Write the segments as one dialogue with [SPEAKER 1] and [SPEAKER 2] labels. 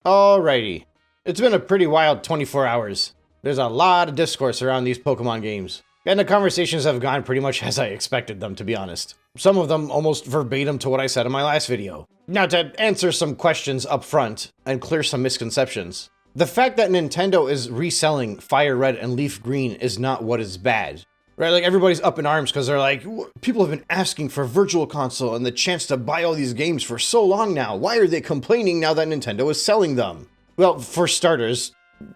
[SPEAKER 1] Alrighty. It's been a pretty wild 24 hours. There's a lot of discourse around these Pokemon games, and the conversations have gone pretty much as I expected them, to be honest. Some of them almost verbatim to what I said in my last video. Now, to answer some questions up front and clear some misconceptions, the fact that Nintendo is reselling FireRed and LeafGreen is not what is bad. Right, like everybody's up in arms because they're like, people have been asking for Virtual Console and the chance to buy all these games for so long now. Why are they complaining now that Nintendo is selling them? Well, for starters,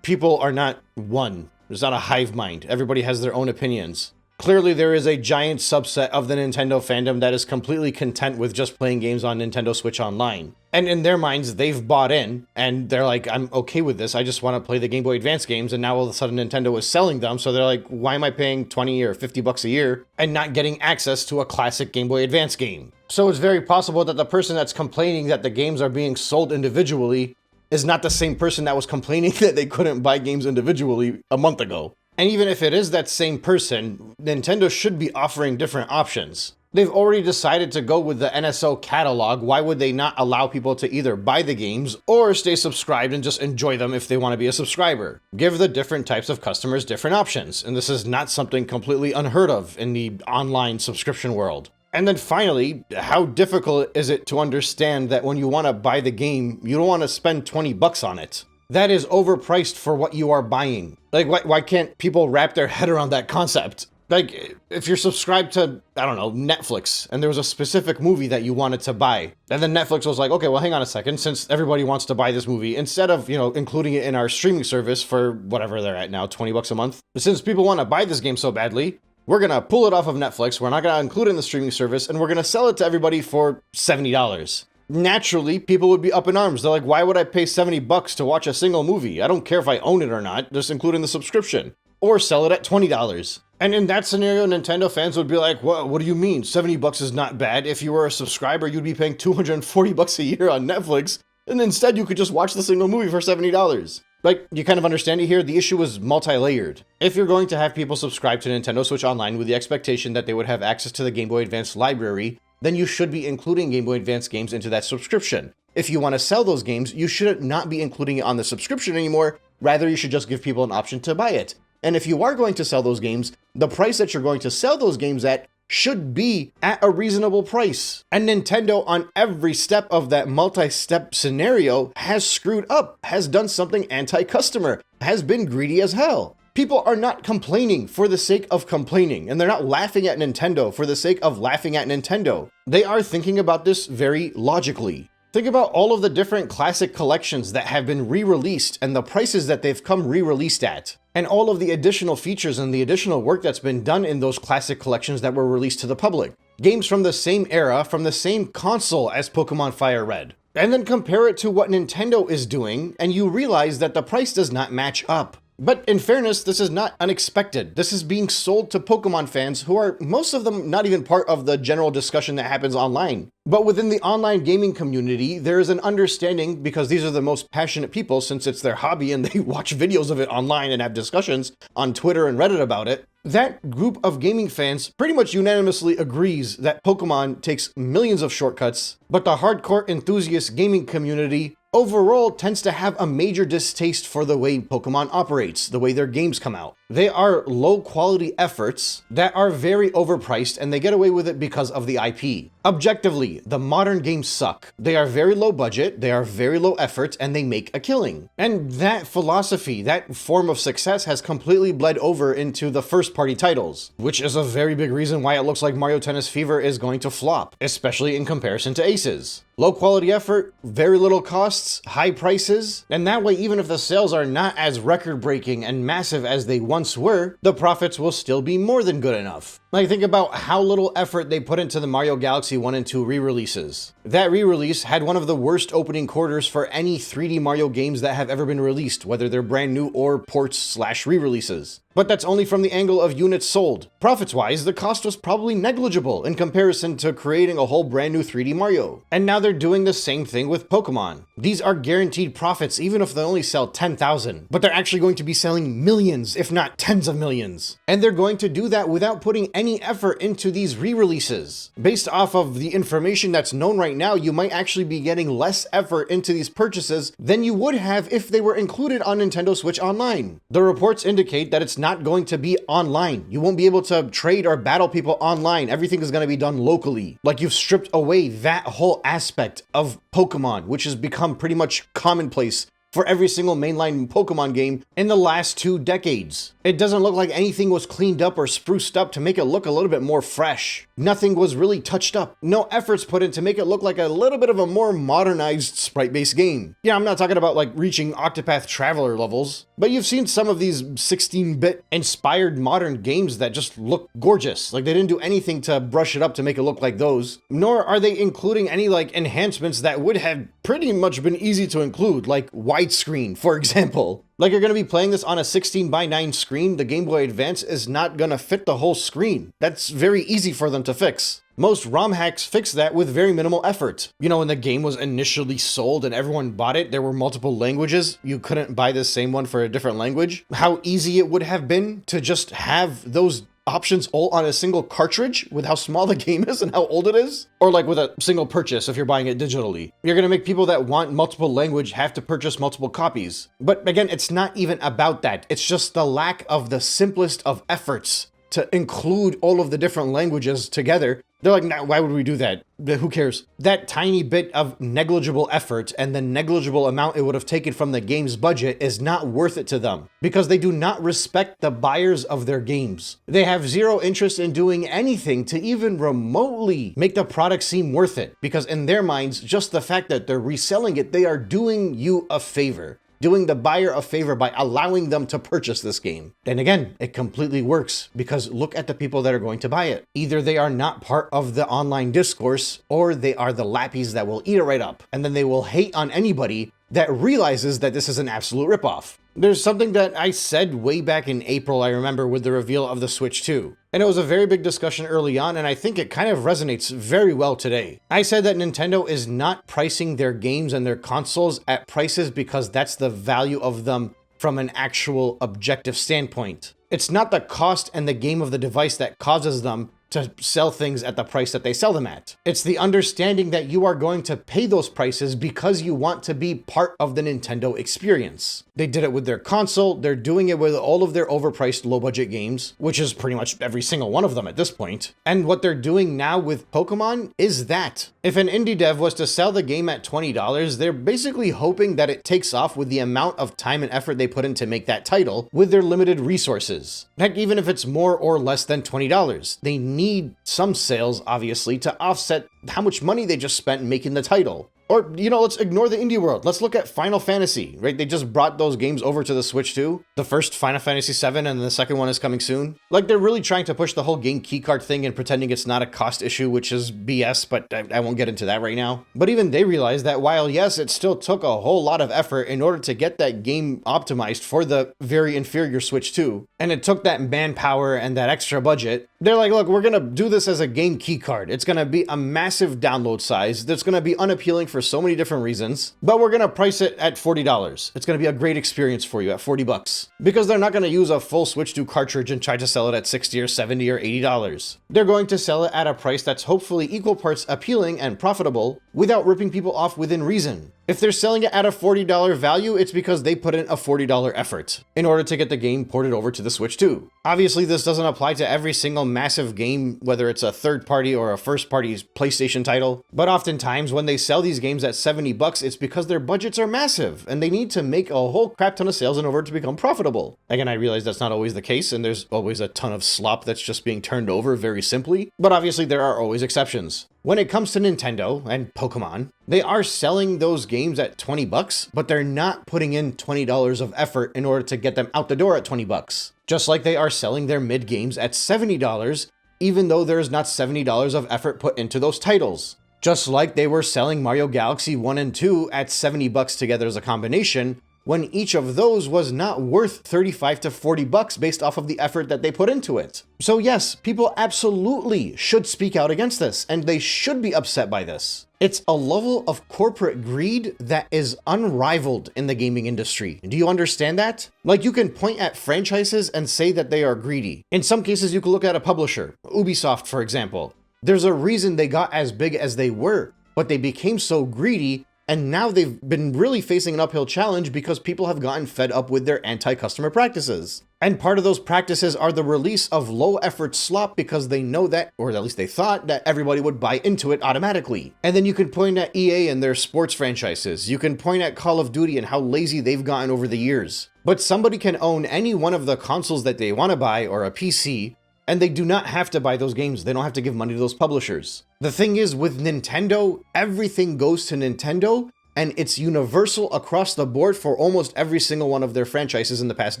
[SPEAKER 1] people are not one. There's not a hive mind. Everybody has their own opinions. Clearly, there is a giant subset of the Nintendo fandom that is completely content with just playing games on Nintendo Switch Online. And in their minds, they've bought in, and they're like, I'm okay with this, I just want to play the Game Boy Advance games, and now all of a sudden Nintendo is selling them, so they're like, why am I paying 20 or 50 bucks a year and not getting access to a classic Game Boy Advance game? So it's very possible that the person that's complaining that the games are being sold individually is not the same person that was complaining that they couldn't buy games individually a month ago. And even if it is that same person, Nintendo should be offering different options. They've already decided to go with the NSO catalog. Why would they not allow people to either buy the games or stay subscribed and just enjoy them if they want to be a subscriber? Give the different types of customers different options. And this is not something completely unheard of in the online subscription world. And then finally, how difficult is it to understand that when you want to buy the game, you don't want to spend 20 bucks on it? That is overpriced for what you are buying. Like, why can't people wrap their head around that concept? Like, if you're subscribed to, I don't know, Netflix, and there was a specific movie that you wanted to buy, and then Netflix was like, okay, well, hang on a second, since everybody wants to buy this movie, instead of, including it in our streaming service for whatever they're at now, 20 bucks a month, since people want to buy this game so badly, we're going to pull it off of Netflix, we're not going to include it in the streaming service, and we're going to sell it to everybody for $70. Naturally, people would be up in arms. They're like, why would I pay 70 bucks to watch a single movie? I don't care if I own it or not, just include in the subscription. Or sell it at $20. And in that scenario, Nintendo fans would be like, what do you mean? 70 bucks is not bad. If you were a subscriber, you'd be paying 240 bucks a year on Netflix, and instead you could just watch the single movie for $70. Like, you kind of understand it here? The issue is multi-layered. If you're going to have people subscribe to Nintendo Switch Online with the expectation that they would have access to the Game Boy Advance library, then you should be including Game Boy Advance games into that subscription. If you want to sell those games, you should not be including it on the subscription anymore. Rather, you should just give people an option to buy it. And if you are going to sell those games, the price that you're going to sell those games at should be at a reasonable price. And Nintendo, on every step of that multi-step scenario, has screwed up, has done something anti-customer, has been greedy as hell. People are not complaining for the sake of complaining, and they're not laughing at Nintendo for the sake of laughing at Nintendo. They are thinking about this very logically. Think about all of the different classic collections that have been re-released and the prices that they've come re-released at, and all of the additional features and the additional work that's been done in those classic collections that were released to the public. Games from the same era, from the same console as Pokémon FireRed. And then compare it to what Nintendo is doing, and you realize that the price does not match up. But in fairness, this is not unexpected. This is being sold to Pokemon fans who are, most of them, not even part of the general discussion that happens online. But within the online gaming community, there is an understanding, because these are the most passionate people since it's their hobby and they watch videos of it online and have discussions on Twitter and Reddit about it. That group of gaming fans pretty much unanimously agrees that Pokemon takes millions of shortcuts, but the hardcore enthusiast gaming community overall tends to have a major distaste for the way Pokemon operates, the way their games come out. They are low-quality efforts that are very overpriced, and they get away with it because of the IP. Objectively, the modern games suck. They are very low budget, they are very low effort, and they make a killing. And that philosophy, that form of success has completely bled over into the first-party titles, which is a very big reason why it looks like Mario Tennis Fever is going to flop, especially in comparison to Aces. Low quality effort, very little costs, high prices, and that way even if the sales are not as record-breaking and massive as they once were, the profits will still be more than good enough. Like, think about how little effort they put into the Mario Galaxy 1 and 2 re-releases. That re-release had one of the worst opening quarters for any 3D Mario games that have ever been released, whether they're brand new or ports/re-releases. But that's only from the angle of units sold. Profits-wise, the cost was probably negligible in comparison to creating a whole brand new 3D Mario. And now they're doing the same thing with Pokemon. These are guaranteed profits even if they only sell 10,000, but they're actually going to be selling millions, if not tens of millions. And they're going to do that without putting any effort into these re-releases. Based off of the information that's known right now, you might actually be getting less effort into these purchases than you would have if they were included on Nintendo Switch Online. The reports indicate that it's not going to be online. You won't be able to trade or battle people online. Everything is going to be done locally. Like, you've stripped away that whole aspect of Pokemon, which has become pretty much commonplace for every single mainline Pokemon game in the last 2 decades. It doesn't look like anything was cleaned up or spruced up to make it look a little bit more fresh. Nothing was really touched up. No efforts put in to make it look like a little bit of a more modernized sprite-based game. Yeah, I'm not talking about like reaching Octopath Traveler levels, but you've seen some of these 16-bit inspired modern games that just look gorgeous. Like, they didn't do anything to brush it up to make it look like those, nor are they including any like enhancements that would have pretty much been easy to include, like widescreen, for example. Like, you're going to be playing this on a 16:9 screen, the Game Boy Advance is not going to fit the whole screen. That's very easy for them to fix. Most ROM hacks fix that with very minimal effort. You know, when the game was initially sold and everyone bought it, there were multiple languages. You couldn't buy the same one for a different language. How easy it would have been to just have those options all on a single cartridge with how small the game is and how old it is, or like with a single purchase if you're buying it digitally. You're going to make people that want multiple language have to purchase multiple copies. But again, it's not even about that. It's just the lack of the simplest of efforts to include all of the different languages together. They're like, nah, why would we do that? Who cares? That tiny bit of negligible effort and the negligible amount it would have taken from the game's budget is not worth it to them, because they do not respect the buyers of their games. They have zero interest in doing anything to even remotely make the product seem worth it, because in their minds, just the fact that they're reselling it, they are doing you a favor. Doing the buyer a favor by allowing them to purchase this game. And again, it completely works, because look at the people that are going to buy it. Either they are not part of the online discourse, or they are the lappies that will eat it right up. And then they will hate on anybody that realizes that this is an absolute ripoff. There's something that I said way back in April, I remember, with the reveal of the Switch 2. And it was a very big discussion early on, and I think it kind of resonates very well today. I said that Nintendo is not pricing their games and their consoles at prices because that's the value of them from an actual objective standpoint. It's not the cost and the game of the device that causes them to sell things at the price that they sell them at. It's the understanding that you are going to pay those prices because you want to be part of the Nintendo experience. They did it with their console, they're doing it with all of their overpriced low-budget games, which is pretty much every single one of them at this point. And what they're doing now with Pokemon is that. If an indie dev was to sell the game at $20, they're basically hoping that it takes off with the amount of time and effort they put in to make that title with their limited resources. Heck, even if it's more or less than $20, they need some sales, obviously, to offset how much money they just spent making the title. Or, you know, let's ignore the indie world. Let's look at Final Fantasy, right? They just brought those games over to the Switch too. The first Final Fantasy VII and the second one is coming soon. Like, they're really trying to push the whole game keycard thing and pretending it's not a cost issue, which is BS, but I won't get into that right now. But even they realize that while, yes, it still took a whole lot of effort in order to get that game optimized for the very inferior Switch 2, and it took that manpower and that extra budget, they're like, look, we're gonna do this as a game keycard. It's gonna be a massive download size that's gonna be unappealing for so many different reasons, but we're gonna price it at $40. It's gonna be a great experience for you at $40, because they're not gonna use a full Switch 2 cartridge and try to sell it at $60 or $70 or $80. They're going to sell it at a price that's hopefully equal parts appealing and profitable without ripping people off within reason. If they're selling it at a $40 value, it's because they put in a $40 effort in order to get the game ported over to the Switch 2. Obviously, this doesn't apply to every single massive game, whether it's a third-party or a first-party PlayStation title, but oftentimes when they sell these games at $70, it's because their budgets are massive, and they need to make a whole crap ton of sales in order to become profitable. Again, I realize that's not always the case, and there's always a ton of slop that's just being turned over very simply, but obviously there are always exceptions. When it comes to Nintendo and Pokemon, they are selling those games at $20, but they're not putting in $20 of effort in order to get them out the door at $20. Just like they are selling their mid games at $70, even though there's not $70 of effort put into those titles. Just like they were selling Mario Galaxy 1 and 2 at $70 together as a combination, when each of those was not worth $35 to $40 based off of the effort that they put into it. So yes, people absolutely should speak out against this, and they should be upset by this. It's a level of corporate greed that is unrivaled in the gaming industry. Do you understand that? Like, you can point at franchises and say that they are greedy. In some cases, you can look at a publisher, Ubisoft, for example. There's a reason they got as big as they were, but they became so greedy, and now they've been really facing an uphill challenge because people have gotten fed up with their anti-customer practices. And part of those practices are the release of low-effort slop because they know that, or at least they thought, that everybody would buy into it automatically. And then you can point at EA and their sports franchises. You can point at Call of Duty and how lazy they've gotten over the years. But somebody can own any one of the consoles that they want to buy, or a PC, and they do not have to buy those games. They don't have to give money to those publishers. The thing is, with Nintendo, everything goes to Nintendo, and it's universal across the board for almost every single one of their franchises in the past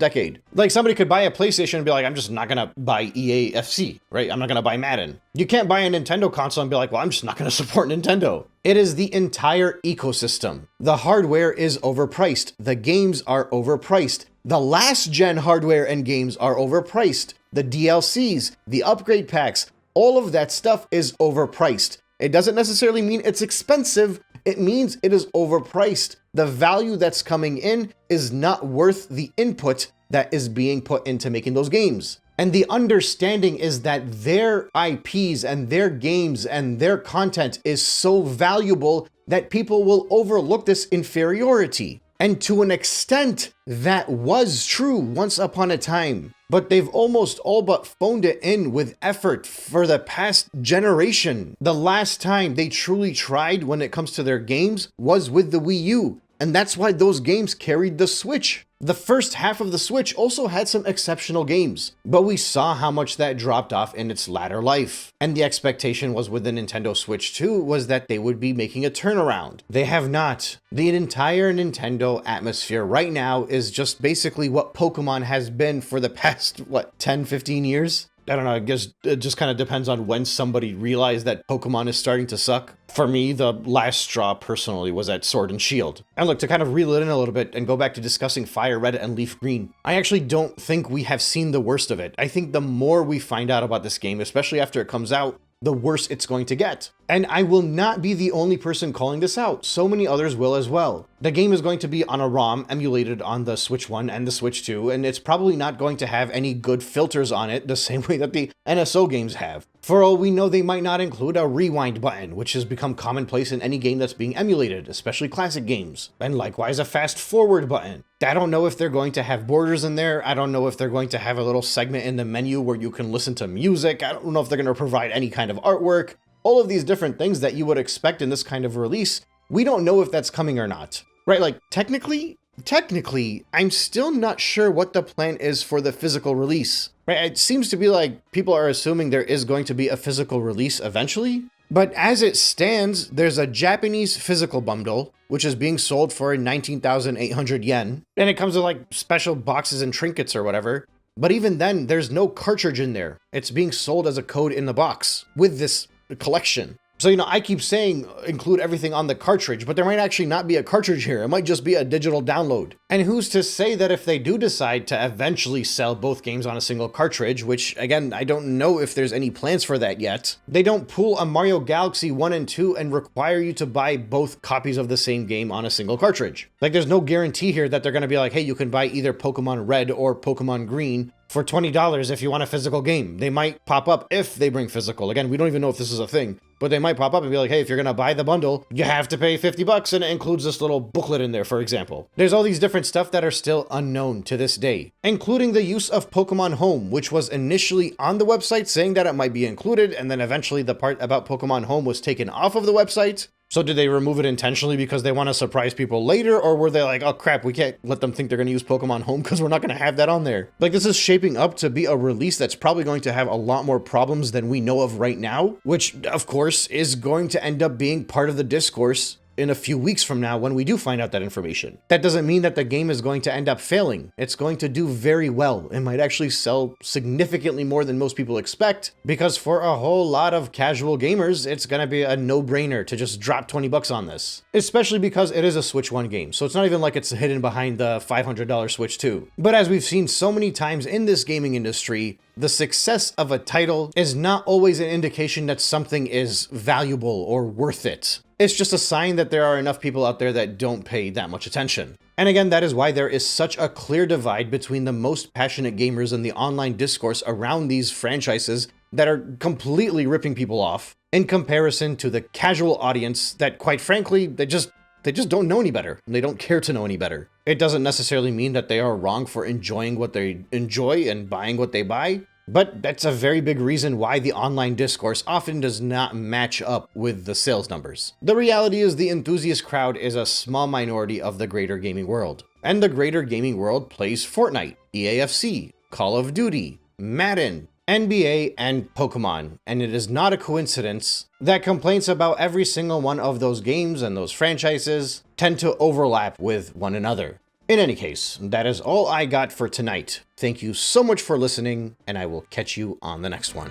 [SPEAKER 1] decade. Like, somebody could buy a PlayStation and be like, I'm just not gonna buy EA FC, right? I'm not gonna buy Madden. You can't buy a Nintendo console and be like, well, I'm just not gonna support Nintendo. It is the entire ecosystem. The hardware is overpriced. The games are overpriced. The last gen hardware and games are overpriced. The DLCs, the upgrade packs, all of that stuff is overpriced. It doesn't necessarily mean it's expensive. It means it is overpriced. The value that's coming in is not worth the input that is being put into making those games. And the understanding is that their IPs and their games and their content is so valuable that people will overlook this inferiority. And to an extent, that was true once upon a time. But they've almost all but phoned it in with effort for the past generation. The last time they truly tried when it comes to their games was with the Wii U. And that's why those games carried the Switch. The first half of the Switch also had some exceptional games, but we saw how much that dropped off in its latter life. And the expectation was with the Nintendo Switch 2 was that they would be making a turnaround. They have not. The entire Nintendo atmosphere right now is just basically what Pokemon has been for the past, 10, 15 years? I don't know, I guess it just kind of depends on when somebody realized that Pokemon is starting to suck. For me, the last straw personally was at Sword and Shield. And look, to kind of reel it in a little bit and go back to discussing FireRed and LeafGreen, I actually don't think we have seen the worst of it. I think the more we find out about this game, especially after it comes out, the worse it's going to get. And I will not be the only person calling this out. So many others will as well. The game is going to be on a ROM emulated on the Switch 1 and the Switch 2, and it's probably not going to have any good filters on it the same way that the NSO games have. For all we know, they might not include a rewind button, which has become commonplace in any game that's being emulated, especially classic games. And likewise, a fast forward button. I don't know if they're going to have borders in there. I don't know if they're going to have a little segment in the menu where you can listen to music. I don't know if they're going to provide any kind of artwork. All of these different things that you would expect in this kind of release, we don't know if that's coming or not. Right, like technically, I'm still not sure what the plan is for the physical release. Right, it seems to be like people are assuming there is going to be a physical release eventually. But as it stands, there's a Japanese physical bundle, which is being sold for 19,800 yen. And it comes with like special boxes and trinkets or whatever. But even then, there's no cartridge in there. It's being sold as a code in the box with this collection. So, I keep saying include everything on the cartridge, but there might actually not be a cartridge here. It might just be a digital download. And who's to say that if they do decide to eventually sell both games on a single cartridge, which again, I don't know if there's any plans for that yet, they don't pull a Mario Galaxy 1 and 2 and require you to buy both copies of the same game on a single cartridge. Like, there's no guarantee here that they're going to be like, hey, you can buy either Pokemon Red or Pokemon Green for $20 if you want a physical game. They might pop up if they bring physical. Again, we don't even know if this is a thing, but they might pop up and be like, hey, if you're gonna buy the bundle, you have to pay 50 bucks, and it includes this little booklet in there, for example. There's all these different stuff that are still unknown to this day, including the use of Pokemon Home, which was initially on the website saying that it might be included, and then eventually the part about Pokemon Home was taken off of the website. So did they remove it intentionally because they want to surprise people later, or were they like, oh crap, we can't let them think they're going to use Pokemon Home because we're not going to have that on there? Like, this is shaping up to be a release that's probably going to have a lot more problems than we know of right now, which of course is going to end up being part of the discourse in a few weeks from now when we do find out that information. That doesn't mean that the game is going to end up failing. It's going to do very well. It might actually sell significantly more than most people expect, because for a whole lot of casual gamers, it's gonna be a no-brainer to just drop 20 bucks on this. Especially because it is a Switch 1 game, so it's not even like it's hidden behind the $500 Switch 2. But as we've seen so many times in this gaming industry, The success of a title is not always an indication that something is valuable or worth it. It's just a sign that there are enough people out there that don't pay that much attention. And again, that is why there is such a clear divide between the most passionate gamers in the online discourse around these franchises that are completely ripping people off, in comparison to the casual audience that, quite frankly, they just don't know any better. They don't care to know any better. It doesn't necessarily mean that they are wrong for enjoying what they enjoy and buying what they buy, but that's a very big reason why the online discourse often does not match up with the sales numbers. The reality is the enthusiast crowd is a small minority of the greater gaming world. And the greater gaming world plays Fortnite, EAFC, Call of Duty, Madden, NBA, and Pokemon, and it is not a coincidence that complaints about every single one of those games and those franchises tend to overlap with one another. In any case, that is all I got for tonight. Thank you so much for listening, and I will catch you on the next one.